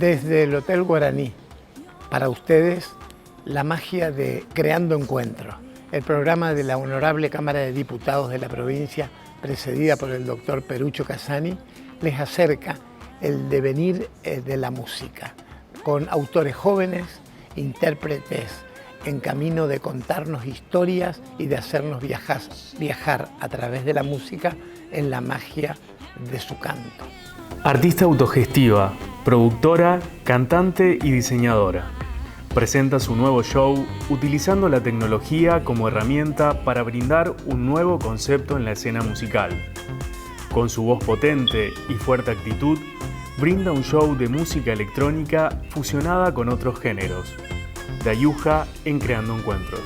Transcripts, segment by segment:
Desde el Hotel Guaraní, para ustedes, la magia de Creando Encuentros, el programa de la Honorable Cámara de Diputados de la provincia, precedida por el doctor Perucho Casani, les acerca el devenir de la música, con autores jóvenes, intérpretes en camino de contarnos historias y de hacernos viajar a través de la música en la magia de su canto. Artista autogestiva, productora, cantante y diseñadora. Presenta su nuevo show utilizando la tecnología como herramienta para brindar un nuevo concepto en la escena musical. Con su voz potente y fuerte actitud, brinda un show de música electrónica fusionada con otros géneros. Dayuja en Creando Encuentros.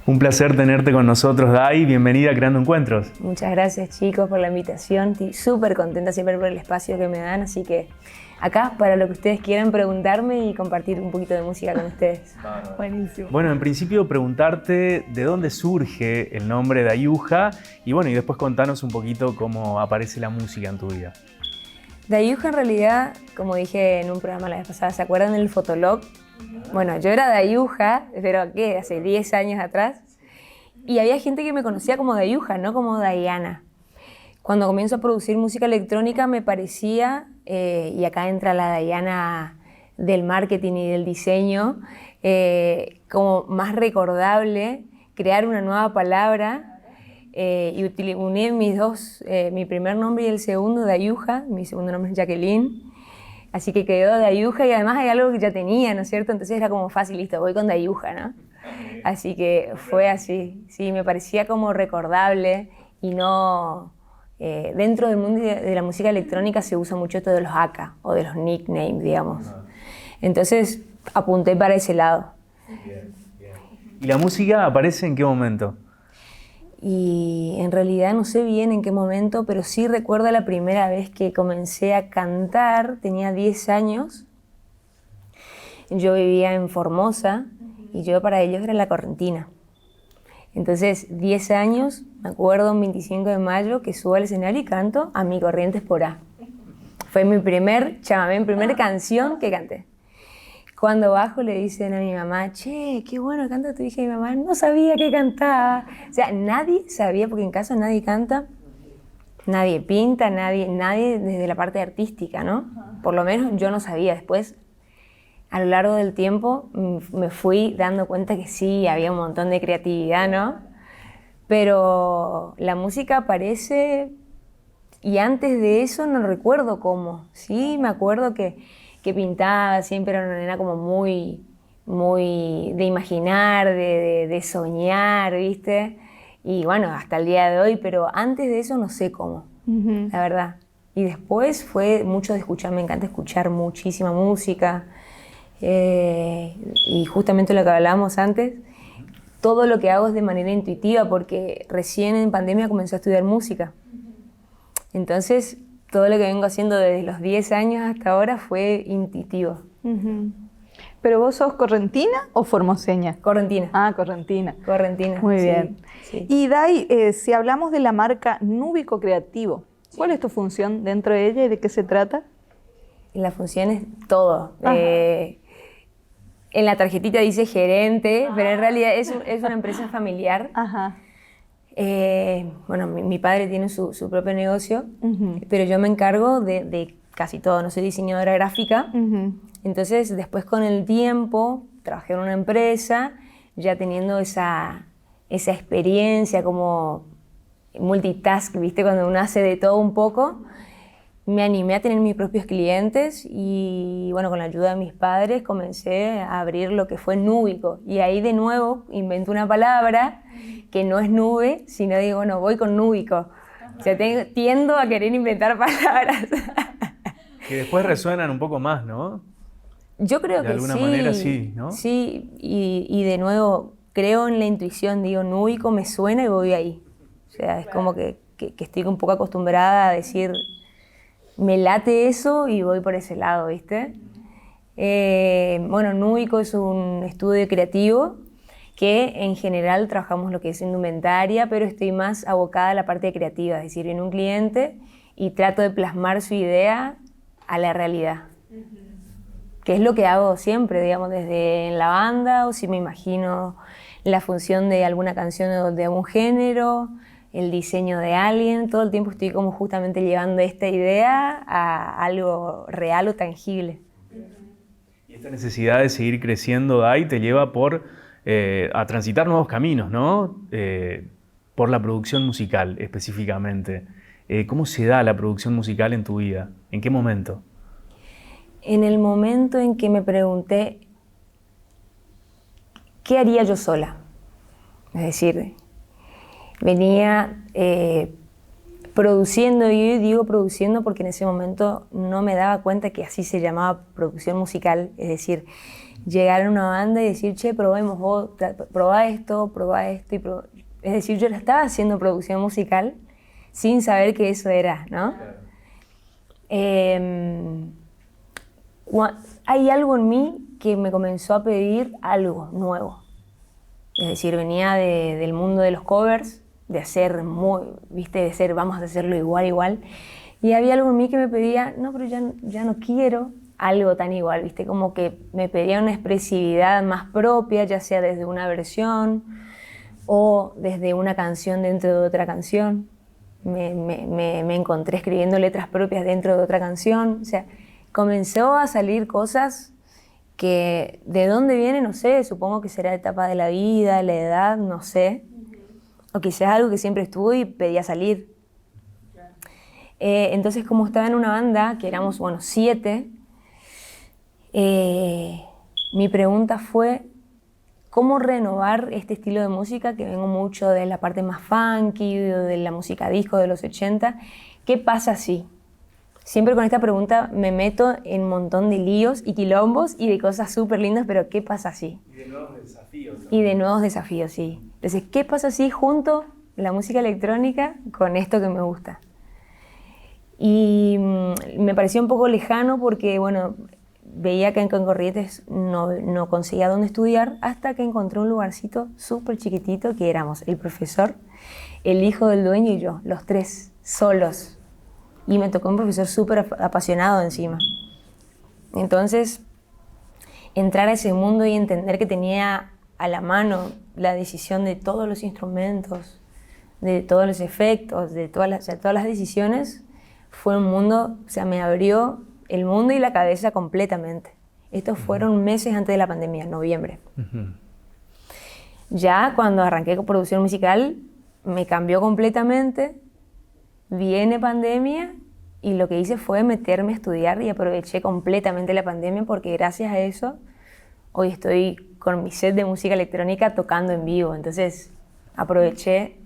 Un placer tenerte con nosotros, Day. Bienvenida a Creando Encuentros. Muchas gracias, chicos, por la invitación. Estoy súper contenta siempre por el espacio que me dan, así que acá para lo que ustedes quieran preguntarme y compartir un poquito de música con ustedes. Buenísimo. Bueno, en principio preguntarte de dónde surge el nombre Dayuja y bueno, y después contanos un poquito cómo aparece la música en tu vida. Dayuja en realidad, como dije en un programa la vez pasada, ¿se acuerdan del Fotolog? Bueno, yo era Dayuja, pero ¿qué? Hace 10 años atrás. Y había gente que me conocía como Dayuja, no como Dayana. Cuando comienzo a producir música electrónica me parecía, y acá entra la Dayana del marketing y del diseño, como más recordable crear una nueva palabra y unir mis dos, mi primer nombre y el segundo, Dayuja, mi segundo nombre es Jacqueline. Así que quedó Dayuja y además hay algo que ya tenía, ¿no es cierto? Entonces era como fácil, listo, voy con Dayuja, ¿no? Así que fue así, sí, me parecía como recordable y no... dentro del mundo de la música electrónica se usa mucho esto de los AK o de los nicknames, digamos. Entonces apunté para ese lado. Bien. ¿Y la música aparece en qué momento? Y en realidad no sé bien en qué momento, pero sí recuerdo la primera vez que comencé a cantar, tenía 10 años. Yo vivía en Formosa y yo para ellos era la correntina. Entonces, 10 años, me acuerdo un 25 de mayo que subo al escenario y canto A Mi Corrientes por A. Fue mi primer chamamé, mi primera canción que canté. Cuando bajo le dicen a mi mamá, che, qué bueno canta tu hija. Y mi mamá no sabía que cantaba. O sea, nadie sabía, porque en casa nadie canta, nadie pinta, nadie desde la parte artística, ¿no? Por lo menos yo no sabía. Después, a lo largo del tiempo, me fui dando cuenta que sí, había un montón de creatividad, ¿no? Pero la música aparece y antes de eso no recuerdo cómo. Sí, me acuerdo que pintaba, siempre era una nena como muy de imaginar, de soñar, ¿viste? Y bueno, hasta el día de hoy, pero antes de eso no sé cómo, la verdad. Y después fue mucho de escuchar, me encanta escuchar muchísima música. Y justamente lo que hablábamos antes, todo lo que hago es de manera intuitiva porque recién en pandemia comencé a estudiar música. Entonces, todo lo que vengo haciendo desde los 10 años hasta ahora fue intuitivo. ¿Pero vos sos correntina o formoseña? Correntina. Ah, correntina. Correntina. Muy bien. Sí. Y Day, si hablamos de la marca Núbico Creativo, ¿cuál es tu función dentro de ella y de qué se trata? La función es todo. En la tarjetita dice gerente, pero en realidad es una empresa familiar. Ajá. Bueno, mi padre tiene su propio negocio, pero yo me encargo de casi todo. No soy diseñadora gráfica. Entonces, después con el tiempo, trabajé en una empresa, ya teniendo esa experiencia como multitask, ¿viste? Cuando uno hace de todo un poco. Me animé a tener mis propios clientes y bueno, con la ayuda de mis padres comencé a abrir lo que fue Núbico. Y ahí de nuevo invento una palabra que no es nube, sino digo, bueno, voy con Núbico. O sea, tiendo a querer inventar palabras. Que después resuenan un poco más, ¿no? Yo creo de que alguna sí. manera sí, ¿no? Sí, y de nuevo, creo en la intuición, digo, Núbico me suena y voy ahí. O sea, es como que estoy un poco acostumbrada a decir, me late eso y voy por ese lado, ¿viste? Bueno, Núbico es un estudio creativo que en general trabajamos lo que es indumentaria, pero estoy más abocada a la parte creativa, es decir, viene un cliente y trato de plasmar su idea a la realidad. Que es lo que hago siempre, digamos, desde en la banda, o si me imagino la función de alguna canción o de algún género, el diseño de alguien, todo el tiempo estoy como justamente llevando esta idea a algo real o tangible. Y esta necesidad de seguir creciendo, Dai, te lleva a transitar nuevos caminos, ¿no? Por la producción musical específicamente. ¿Cómo se da la producción musical en tu vida? ¿En qué momento? En el momento en que me pregunté qué haría yo sola. Es decir, venía produciendo, y digo produciendo porque en ese momento no me daba cuenta que así se llamaba producción musical, es decir, llegar a una banda y decir, che, probemos vos, probá esto, es decir, yo estaba haciendo producción musical sin saber que eso era, ¿no? Hay algo en mí que me comenzó a pedir algo nuevo. Es decir, venía del mundo de los covers, de hacer de ser, vamos a hacerlo igual. Y había algo en mí que me pedía, no, pero ya no quiero algo tan igual, ¿viste? Como que me pedía una expresividad más propia, ya sea desde una versión o desde una canción dentro de otra canción. Me encontré escribiendo letras propias dentro de otra canción. O sea, comenzó a salir cosas que de dónde viene, no sé, supongo que será la etapa de la vida, la edad, no sé. O quizás algo que siempre estuvo y pedía salir. Entonces, como estaba en una banda, que éramos, 7, mi pregunta fue, ¿cómo renovar este estilo de música? Que vengo mucho de la parte más funky, de la música disco de los 80. ¿Qué pasa si? Siempre con esta pregunta me meto en un montón de líos y quilombos y de cosas súper lindas, pero ¿qué pasa si? Y de nuevos desafíos. Y de nuevos desafíos, sí. Entonces, ¿qué pasa si junto la música electrónica con esto que me gusta? Y me pareció un poco lejano porque, veía que en Corrientes no conseguía dónde estudiar hasta que encontré un lugarcito súper chiquitito que éramos el profesor, el hijo del dueño y yo, los 3 solos. Y me tocó un profesor súper apasionado encima. Entonces, entrar a ese mundo y entender que tenía a la mano la decisión de todos los instrumentos, de todos los efectos, de todas las decisiones, fue un mundo, me abrió el mundo y la cabeza completamente. Estos fueron meses antes de la pandemia, en noviembre. Ya cuando arranqué con producción musical, me cambió completamente. Viene pandemia y lo que hice fue meterme a estudiar y aproveché completamente la pandemia porque gracias a eso hoy estoy con mi set de música electrónica tocando en vivo. Entonces aproveché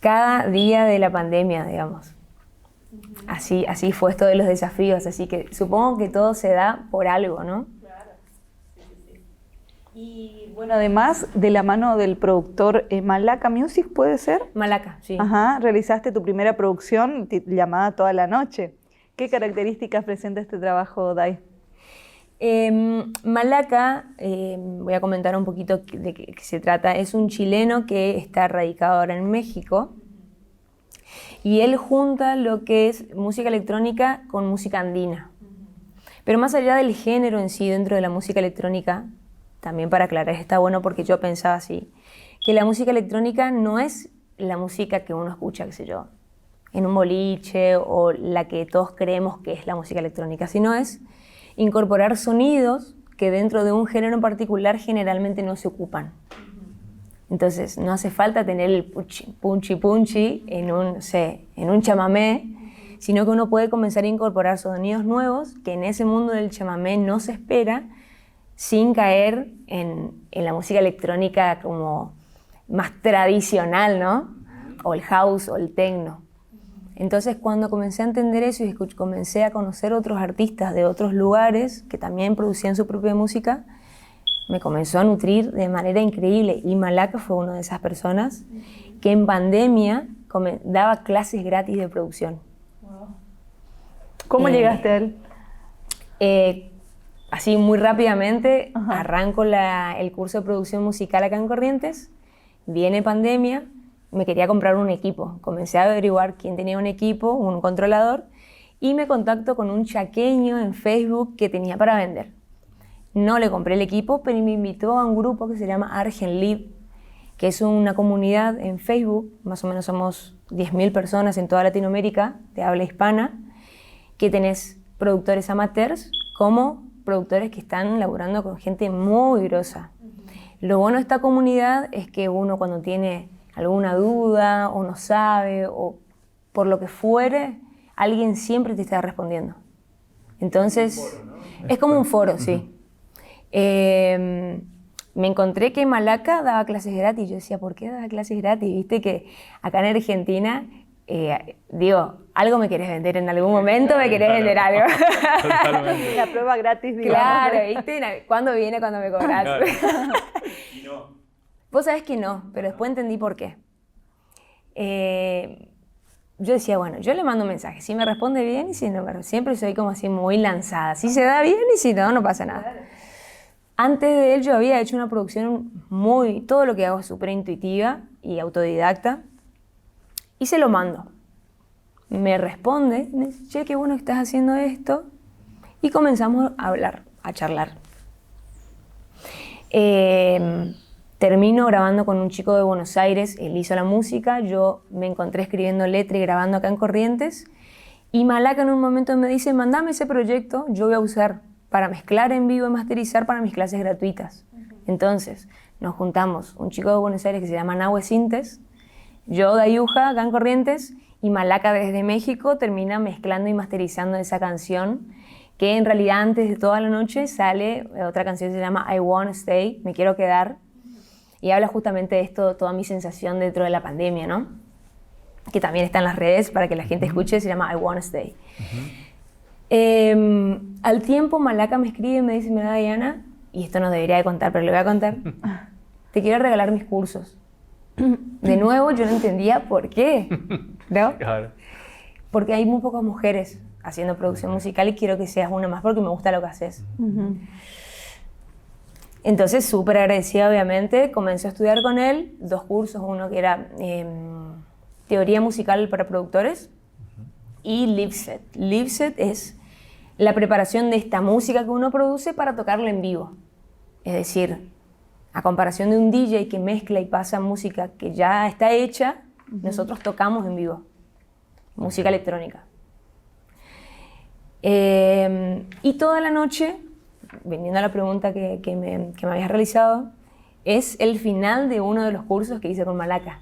cada día de la pandemia, digamos. Así fue esto de los desafíos, así que supongo que todo se da por algo, ¿no? Claro. Sí. Y además de la mano del productor Malaca Music, ¿puede ser? Malaca, sí. Ajá, realizaste tu primera producción llamada Toda la Noche. ¿Qué características presenta este trabajo, Dai? Malaca, voy a comentar un poquito de qué se trata, es un chileno que está radicado ahora en México y él junta lo que es música electrónica con música andina. Pero más allá del género en sí dentro de la música electrónica, también para aclarar, está bueno porque yo pensaba así, que la música electrónica no es la música que uno escucha, qué sé yo, en un boliche o la que todos creemos que es la música electrónica, sino es incorporar sonidos que dentro de un género en particular generalmente no se ocupan. Entonces, no hace falta tener el punchi en un chamamé, sino que uno puede comenzar a incorporar sonidos nuevos que en ese mundo del chamamé no se espera, sin caer en la música electrónica como más tradicional, ¿no? O el house o el techno. Entonces, cuando comencé a entender eso y comencé a conocer otros artistas de otros lugares que también producían su propia música, me comenzó a nutrir de manera increíble. Y Malaka fue una de esas personas que en pandemia daba clases gratis de producción. ¿Cómo llegaste a él? Así muy rápidamente, arranco el curso de producción musical acá en Corrientes, viene pandemia, me quería comprar un equipo. Comencé a averiguar quién tenía un equipo, un controlador, y me contacto con un chaqueño en Facebook que tenía para vender. No le compré el equipo, pero me invitó a un grupo que se llama ArgenLive, que es una comunidad en Facebook, más o menos somos 10.000 personas en toda Latinoamérica de habla hispana, que tenés productores amateurs como productores que están laburando con gente muy grosa. Lo bueno de esta comunidad es que uno cuando tiene alguna duda o no sabe o por lo que fuere, alguien siempre te está respondiendo. Entonces, foro, ¿no? Es como un foro, sí. Me encontré que Malaka daba clases gratis. Yo decía, ¿por qué daba clases gratis? Viste que acá en Argentina, digo, algo me querés vender en algún momento, me querés vender algo. Totalmente. La prueba gratis, digamos. Claro, ¿viste? ¿Cuándo viene cuando me cobras? Claro. Y no. Vos sabés que no, pero después entendí por qué. Yo decía, bueno, yo le mando un mensaje, si me responde bien y si no, pero siempre soy como así muy lanzada. Si se da bien y si no, no pasa nada. Claro. Antes de él yo había hecho una producción todo lo que hago es súper intuitiva y autodidacta, y se lo mando. Me responde, me dice, che, qué bueno que estás haciendo esto, y comenzamos a hablar, a charlar. Termino grabando con un chico de Buenos Aires, él hizo la música, yo me encontré escribiendo letra y grabando acá en Corrientes, y Malaka en un momento me dice, mandame ese proyecto, yo voy a usar para mezclar en vivo y masterizar para mis clases gratuitas. Entonces, nos juntamos, un chico de Buenos Aires que se llama Nahue Sintes, yo de Ayuja, acá en Corrientes, y Malaka desde México termina mezclando y masterizando esa canción, que en realidad antes de toda la noche sale otra canción que se llama I Wanna Stay, Me Quiero Quedar, y habla justamente de esto, toda mi sensación dentro de la pandemia, ¿no? Que también está en las redes para que la gente escuche, se llama I Wanna Stay. Al tiempo Malaka me escribe y me dice, mira Diana, y esto no debería de contar, pero le voy a contar, te quiero regalar mis cursos. De nuevo yo no entendía por qué, ¿no? Claro. Porque hay muy pocas mujeres haciendo producción musical y quiero que seas una más porque me gusta lo que haces. Entonces, súper agradecida, obviamente, comencé a estudiar con él 2 cursos, uno que era teoría musical para productores y Liveset. Liveset es la preparación de esta música que uno produce para tocarla en vivo. Es decir, a comparación de un DJ que mezcla y pasa música que ya está hecha, nosotros tocamos en vivo, música electrónica. Y toda la noche, viniendo a la pregunta que me habías realizado, es el final de uno de los cursos que hice con Malaka.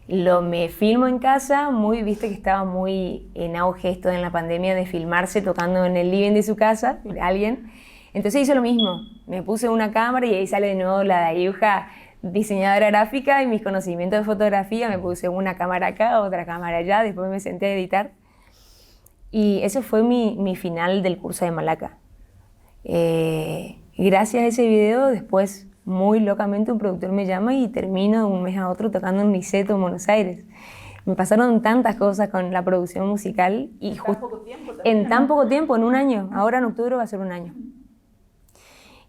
Me filmo en casa, viste que estaba muy en auge esto en la pandemia de filmarse tocando en el living de su casa, de alguien. Entonces hice lo mismo, me puse una cámara y ahí sale de nuevo la Dayuja, diseñadora gráfica, y mis conocimientos de fotografía, me puse una cámara acá, otra cámara allá, después me senté a editar. Y eso fue mi final del curso de Malaka. Gracias a ese video, después, muy locamente, un productor me llama y termino de un mes a otro tocando en Niceto, en Buenos Aires. Me pasaron tantas cosas con la producción musical y en tan poco tiempo, en un año. Ahora en octubre va a ser un año.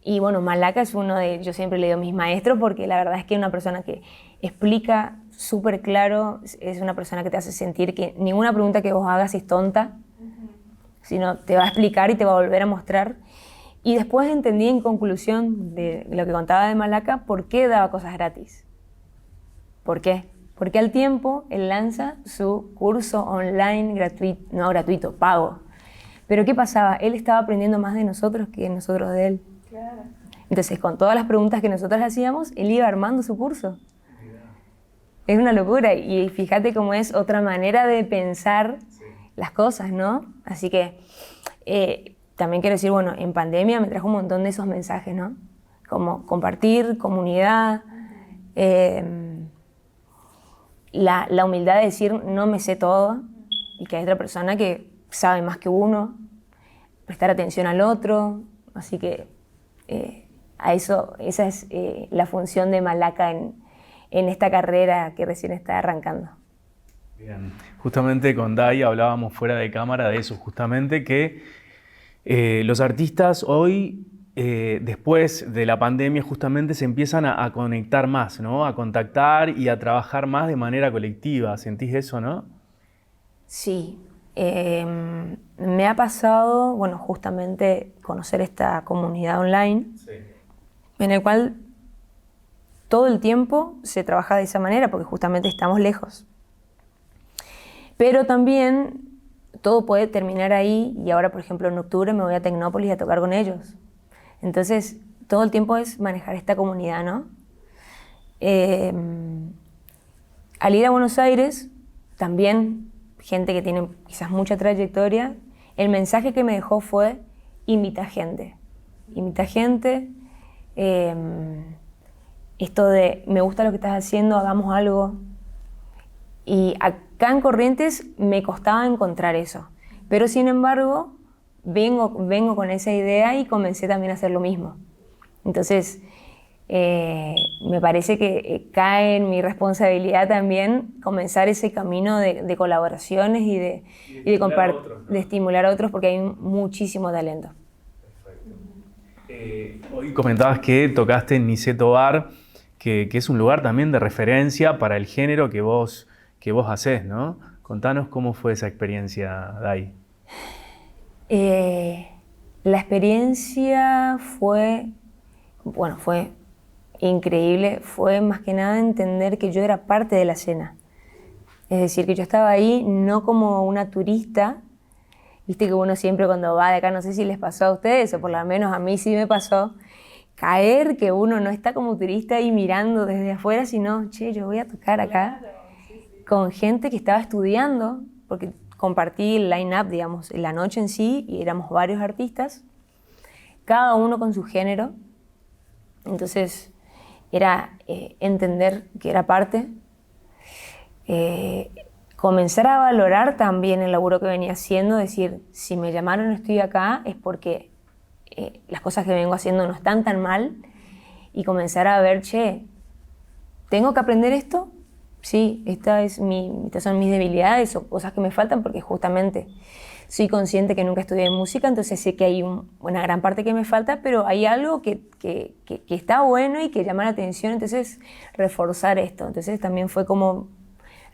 Y bueno, Malaka es yo siempre le digo a mis maestros porque la verdad es que es una persona que explica súper claro, es una persona que te hace sentir que ninguna pregunta que vos hagas es tonta, sino te va a explicar y te va a volver a mostrar. Y después entendí en conclusión de lo que contaba de Malaka por qué daba cosas gratis. ¿Por qué? Porque al tiempo él lanza su curso online gratuito, no gratuito, pago. Pero ¿qué pasaba? Él estaba aprendiendo más de nosotros que nosotros de él. Claro. Entonces, con todas las preguntas que nosotros hacíamos, él iba armando su curso. Es una locura. Y fíjate cómo es otra manera de pensar las cosas, ¿no? Así que también quiero decir, bueno, en pandemia me trajo un montón de esos mensajes, ¿no? Como compartir, comunidad, la humildad de decir no me sé todo y que hay otra persona que sabe más que uno, prestar atención al otro, así que esa es la función de Malaca en esta carrera que recién está arrancando. Bien, justamente con Dai hablábamos fuera de cámara de eso, justamente que los artistas hoy, después de la pandemia, justamente se empiezan a conectar más, ¿no? A contactar y a trabajar más de manera colectiva. ¿Sentís eso, no? Sí, me ha pasado, bueno, justamente conocer esta comunidad online, sí, en el cual todo el tiempo se trabaja de esa manera porque justamente estamos lejos. Pero también todo puede terminar ahí y ahora, por ejemplo, en octubre me voy a Tecnópolis a tocar con ellos. Entonces, todo el tiempo es manejar esta comunidad, ¿no? Al ir a Buenos Aires, también gente que tiene quizás mucha trayectoria, el mensaje que me dejó fue invita gente. Invita gente, esto de me gusta lo que estás haciendo, hagamos algo. Y acá en Corrientes me costaba encontrar eso, pero sin embargo vengo con esa idea y comencé también a hacer lo mismo. Entonces me parece que cae en mi responsabilidad también comenzar ese camino de colaboraciones y de estimular a otros porque hay muchísimo talento. Perfecto. Hoy comentabas que tocaste en Niceto Bar, que es un lugar también de referencia para el género que vos hacés, ¿no? Contanos cómo fue esa experiencia, Dai. La experiencia fue increíble, fue más que nada entender que yo era parte de la escena. Es decir, que yo estaba ahí no como una turista, viste que uno siempre cuando va de acá, no sé si les pasó a ustedes, o por lo menos a mí sí me pasó, caer que uno no está como turista ahí mirando desde afuera, sino, che, yo voy a tocar acá. Con gente que estaba estudiando, porque compartí el line-up, digamos, la noche en sí, y éramos varios artistas, cada uno con su género. Entonces, era entender que era parte, comenzar a valorar también el laburo que venía haciendo, decir, si me llamaron y estoy acá, es porque las cosas que vengo haciendo no están tan mal, y comenzar a ver, che, ¿tengo que aprender esto? Sí, estas son mis debilidades o cosas que me faltan porque justamente soy consciente que nunca estudié música, entonces sé que hay una gran parte que me falta, pero hay algo que está bueno y que llama la atención, entonces reforzar esto. Entonces también fue como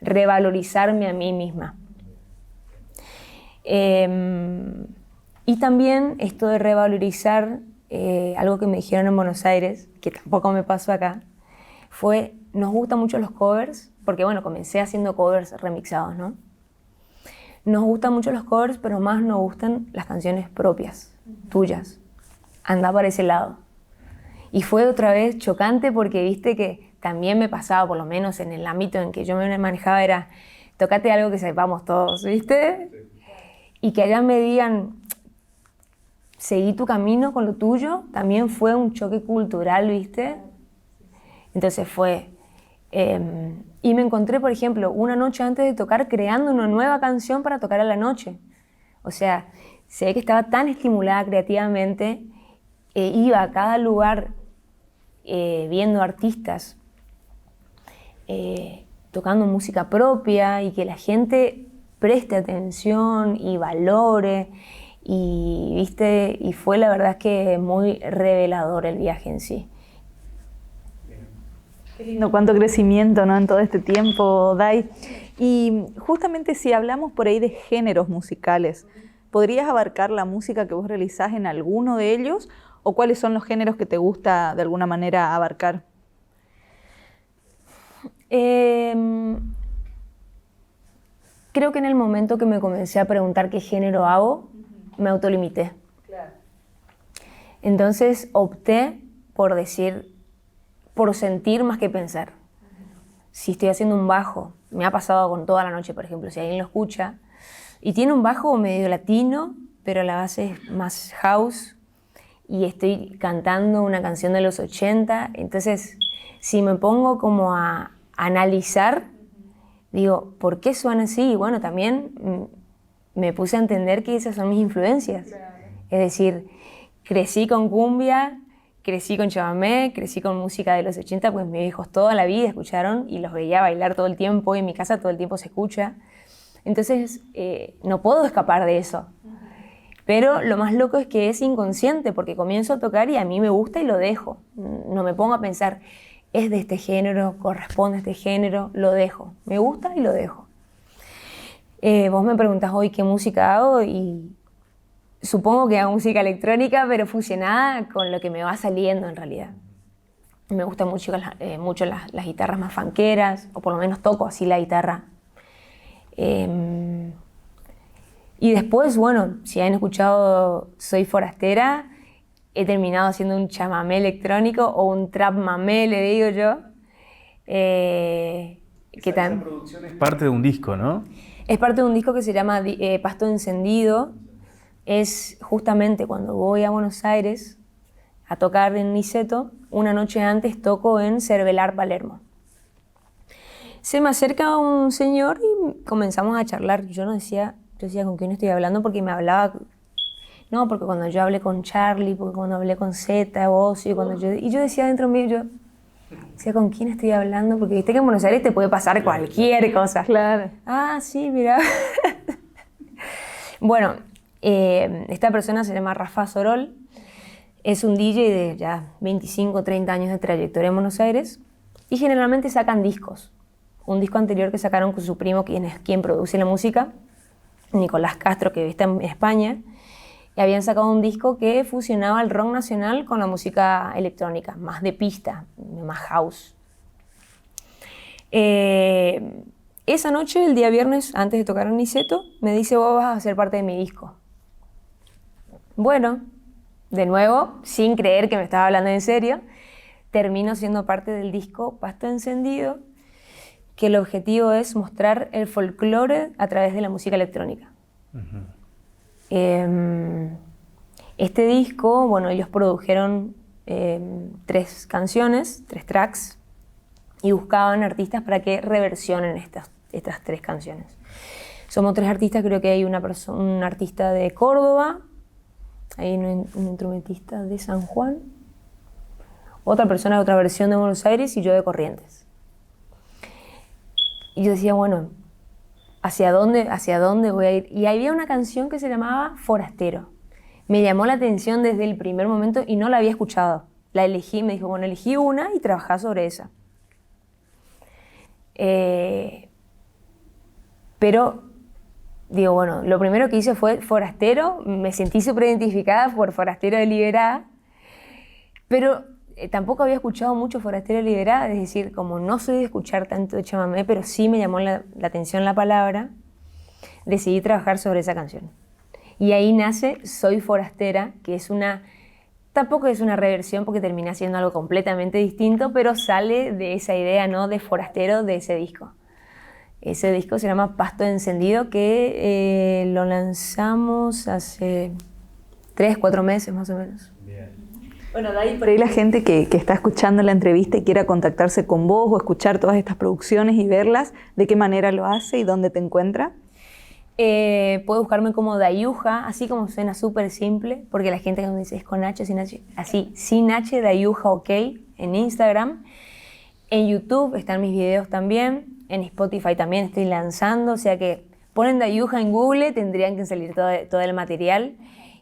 revalorizarme a mí misma. Y también esto de revalorizar, algo que me dijeron en Buenos Aires, que tampoco me pasó acá, fue, nos gustan mucho los covers, porque bueno, comencé haciendo covers remixados, ¿no? Nos gustan mucho los covers, pero más nos gustan las canciones propias, tuyas. Anda para ese lado. Y fue otra vez chocante porque viste que también me pasaba, por lo menos en el ámbito en que yo me manejaba, era tocate algo que sepamos todos, ¿viste? Y que allá me digan, seguí tu camino con lo tuyo, también fue un choque cultural, ¿viste? Entonces fue... y me encontré, por ejemplo, una noche antes de tocar creando una nueva canción para tocar a la noche. O sea, se ve que estaba tan estimulada creativamente, iba a cada lugar viendo artistas tocando música propia y que la gente preste atención y valore. Y, ¿viste? Y fue la verdad que muy revelador el viaje en sí. Qué lindo, cuánto crecimiento, ¿no? En todo este tiempo, Dai. Y justamente si hablamos por ahí de géneros musicales, ¿podrías abarcar la música que vos realizás en alguno de ellos? ¿O cuáles son los géneros que te gusta de alguna manera abarcar? Creo que en el momento que me comencé a preguntar qué género hago, me autolimité. Claro. Entonces opté por decir, por sentir más que pensar. Si estoy haciendo un bajo, me ha pasado con Toda la Noche, por ejemplo, si alguien lo escucha, y tiene un bajo medio latino, pero la base es más house, y estoy cantando una canción de los 80, entonces si me pongo como a analizar, digo, ¿por qué suena así? Y bueno, también me puse a entender que esas son mis influencias. Es decir, crecí con cumbia, crecí con chamamé, crecí con música de los 80, pues mis hijos toda la vida escucharon y los veía bailar todo el tiempo, y en mi casa todo el tiempo se escucha. Entonces, no puedo escapar de eso. Pero lo más loco es que es inconsciente, porque comienzo a tocar y a mí me gusta y lo dejo. No me pongo a pensar, es de este género, corresponde a este género, lo dejo. Me gusta y lo dejo. Vos me preguntás hoy qué música hago y supongo que hago música electrónica, pero fusionada con lo que me va saliendo en realidad. Me gustan mucho las guitarras más funkeras, o por lo menos toco así la guitarra. Y después, bueno, si han escuchado Soy Forastera, he terminado haciendo un chamamé electrónico o un trap mamé, le digo yo. Esa producción es parte de un disco, ¿no? Es parte de un disco que se llama Pasto Encendido. Es justamente cuando voy a Buenos Aires a tocar en Niceto, una noche antes toco en Cervelar, Palermo. Se me acerca un señor y comenzamos a charlar. Yo decía, ¿con quién estoy hablando? Porque me hablaba, no, porque cuando yo hablé con Charlie, porque cuando hablé con Zeta, vos, y yo decía dentro mío, yo decía, ¿con quién estoy hablando? Porque viste que en Buenos Aires te puede pasar cualquier cosa. Claro. Ah, sí, mira. Bueno, esta persona se llama Rafa Sorol, es un DJ de ya 25, 30 años de trayectoria en Buenos Aires y generalmente sacan discos. Un disco anterior que sacaron con su primo, quien produce la música, Nicolás Castro, que está en España, y habían sacado un disco que fusionaba el rock nacional con la música electrónica, más de pista, más house. Esa noche, el día viernes, antes de tocar en Niceto, me dice, vos vas a ser parte de mi disco. Bueno, de nuevo, sin creer que me estaba hablando en serio, termino siendo parte del disco Pasto Encendido, que el objetivo es mostrar el folclore a través de la música electrónica. Uh-huh. Este disco, bueno, ellos produjeron 3 canciones, 3 tracks, y buscaban artistas para que reversionen estas 3 canciones. Somos 3 artistas, creo que hay un artista de Córdoba, hay un instrumentista de San Juan, otra persona de otra versión de Buenos Aires y yo de Corrientes. Y yo decía, bueno, ¿hacia dónde voy a ir? Y había una canción que se llamaba Forastero. Me llamó la atención desde el primer momento y no la había escuchado. La elegí, me dijo, bueno, elegí una y trabajá sobre esa. Pero, digo, bueno, lo primero que hice fue Forastero. Me sentí súper identificada por Forastero de Liberá. Pero tampoco había escuchado mucho Forastero de Liberá, es decir, como no soy de escuchar tanto de chamamé, pero sí me llamó la atención la palabra, decidí trabajar sobre esa canción. Y ahí nace Soy Forastera, que tampoco es una reversión porque termina siendo algo completamente distinto, pero sale de esa idea, ¿no?, de forastero de ese disco. Ese disco se llama Pasto Encendido, que lo lanzamos hace 3, 4 meses más o menos. Bien. Bueno, de ahí por ahí la gente que está escuchando la entrevista y quiera contactarse con vos o escuchar todas estas producciones y verlas, ¿de qué manera lo hace y dónde te encuentra? Puede buscarme como Dayuja, así como suena súper simple, porque la gente me dice es con H, sin H, así, sin H, Dayuja, ok, en Instagram. En YouTube están mis videos también, en Spotify también estoy lanzando, o sea que ponen Dayuja en Google, tendrían que salir todo el material.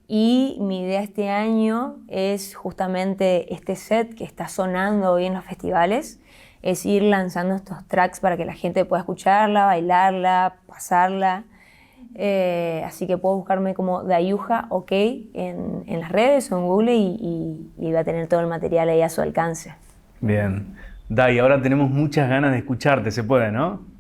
Y mi idea este año es justamente este set que está sonando hoy en los festivales, es ir lanzando estos tracks para que la gente pueda escucharla, bailarla, pasarla. Así que puedo buscarme como Dayuja OK en las redes o en Google y va a tener todo el material ahí a su alcance. Bien. Day, ahora tenemos muchas ganas de escucharte, ¿se puede, no?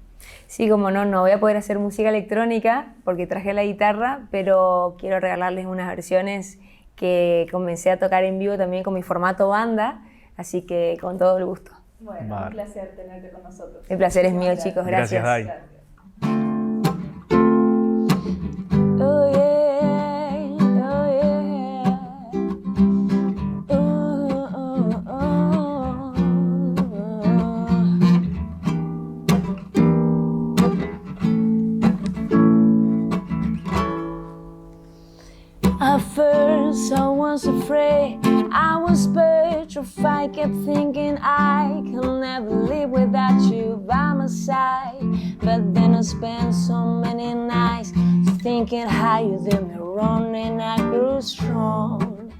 Sí, como no voy a poder hacer música electrónica porque traje la guitarra, pero quiero regalarles unas versiones que comencé a tocar en vivo también con mi formato banda, así que con todo el gusto. Bueno, un placer tenerte con nosotros. El placer es mío, chicos, gracias. Gracias, Day. Oh, yeah, oh, yeah. Oh, oh, oh, oh. was afraid, I was petrified, kept thinking I can never live without you by my side. But then I spent so many nights thinking how you did me wrong, and I grew strong.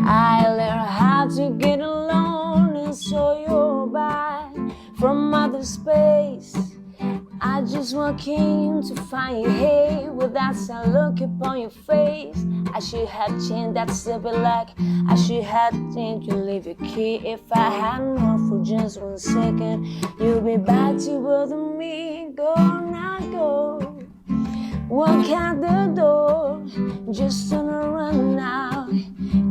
I learned how to get along, and so you're back from outer space. I just walk in to find you here with that sad look upon your face. I should have changed that stupid lock. I should have changed you leave your key. If I had known for just 1 second, you'd be back to bother me. Go now, go. Walk out the door, just turn around now,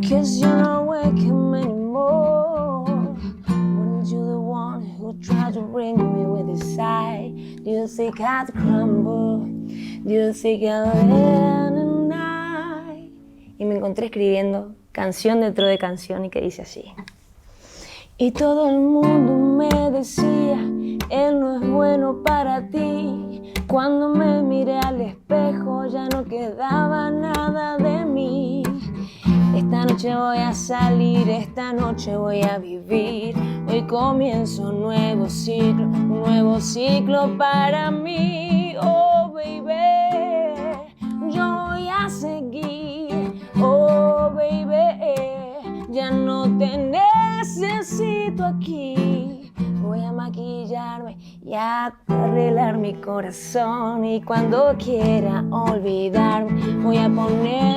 'cause you're not welcome anymore. Weren't you the one who tried to bring me with his side? Do you think I'd crumble? Do you think I'll end the night? Y me encontré escribiendo canción dentro de canción y que dice así. Y todo el mundo me decía, él no es bueno para ti. Cuando me miré al espejo ya no quedaba nada de mí. Esta noche voy a salir, esta noche voy a vivir. Hoy comienzo un nuevo ciclo para mí. Oh baby, yo voy a seguir. Oh baby, ya no te necesito aquí. Voy a maquillarme y a arreglar mi corazón. Y cuando quiera olvidarme, voy a poner